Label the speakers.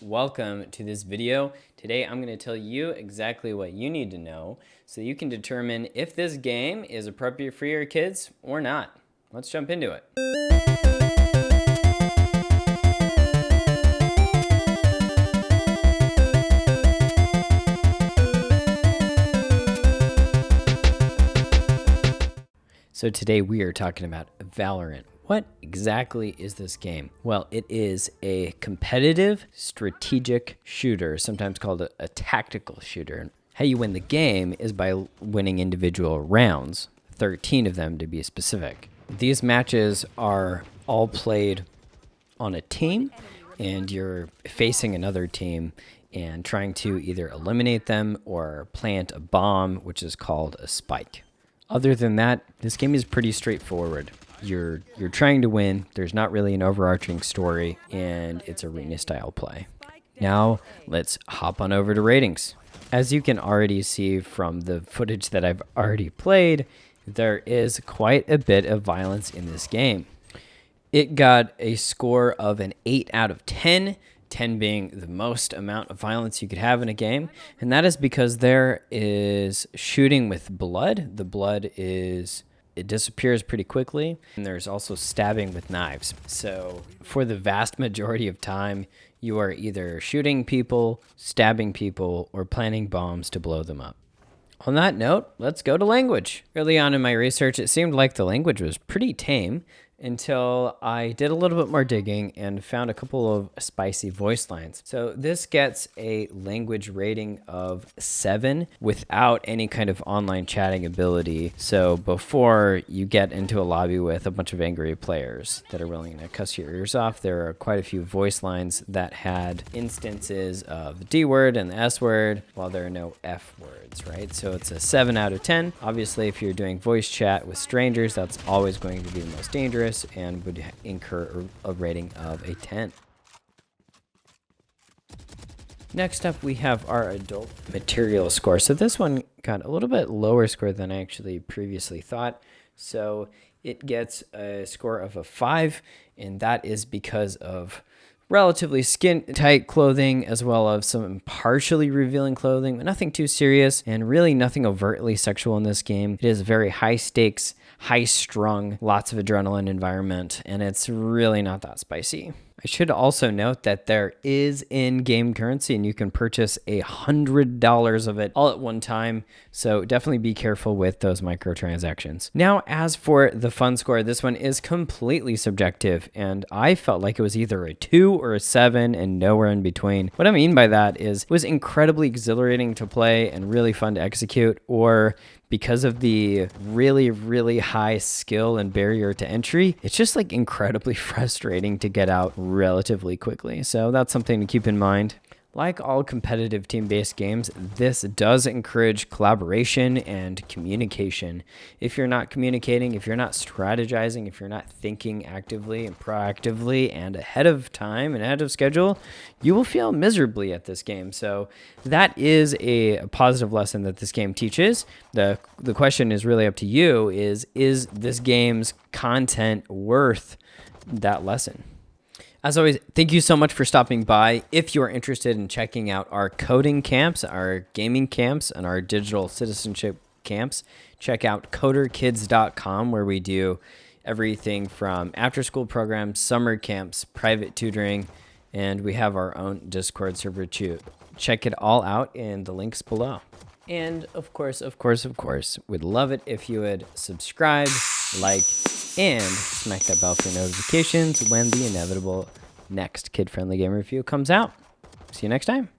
Speaker 1: Welcome to this video. Today I'm going to tell you exactly what you need to know so you can determine if this game is appropriate for your kids or not. Let's jump into it. So today we are talking about Valorant. What exactly is this game? Well, it is a competitive strategic shooter, sometimes called a tactical shooter. How you win the game is by winning individual rounds, 13 of them to be specific. These matches are all played on a team, and you're facing another team and trying to either eliminate them or plant a bomb, which is called a spike. Other than that, this game is pretty straightforward. You're trying to win, there's not really an overarching story, and it's arena style play. Now, let's hop on over to ratings. As you can already see from the footage that I've already played, there is quite a bit of violence in this game. It got a score of an 8 out of 10, 10 being the most amount of violence you could have in a game. And that is because there is shooting with blood. The blood it disappears pretty quickly. And there's also stabbing with knives. So for the vast majority of time, you are either shooting people, stabbing people, or planting bombs to blow them up. On that note, let's go to language. Early on in my research, it seemed like the language was pretty tame until I did a little bit more digging and found a couple of spicy voice lines. So this gets a language rating of 7 without any kind of online chatting ability. So before you get into a lobby with a bunch of angry players that are willing to cuss your ears off, there are quite a few voice lines that had instances of the D word and the S word, while there are no F words, right? So it's a 7 out of 10. Obviously, if you're doing voice chat with strangers, that's always going to be the most dangerous and would incur a rating of a 10. Next up, we have our adult material score. So this one got a little bit lower score than I actually previously thought. So it gets a score of a 5, and that is because of relatively skin-tight clothing, as well as some partially revealing clothing, but nothing too serious, and really nothing overtly sexual in this game. It is very high stakes, high strung, lots of adrenaline environment, and it's really not that spicy. I should also note that there is in-game currency, and you can purchase $100 of it all at one time, so definitely be careful with those microtransactions. Now, as for the fun score, this one is completely subjective, and I felt like it was either a 2 or a 7 and nowhere in between. What I mean by that is it was incredibly exhilarating to play and really fun to execute, or because of the really, really high skill and barrier to entry, it's just like incredibly frustrating to get out relatively quickly. So that's something to keep in mind. Like all competitive team-based games, this does encourage collaboration and communication. If you're not communicating, if you're not strategizing, if you're not thinking actively and proactively and ahead of time and ahead of schedule, you will fail miserably at this game. So that is a positive lesson that this game teaches. The question is really up to you, is this game's content worth that lesson? As always, thank you so much for stopping by. If you are interested in checking out our coding camps, our gaming camps, and our digital citizenship camps, check out coderkids.com, where we do everything from after-school programs, summer camps, private tutoring, and we have our own Discord server too. Check it all out in the links below. And of course, we'd love it if you would subscribe, like, and smack that bell for notifications when the inevitable next kid-friendly game review comes out. See you next time.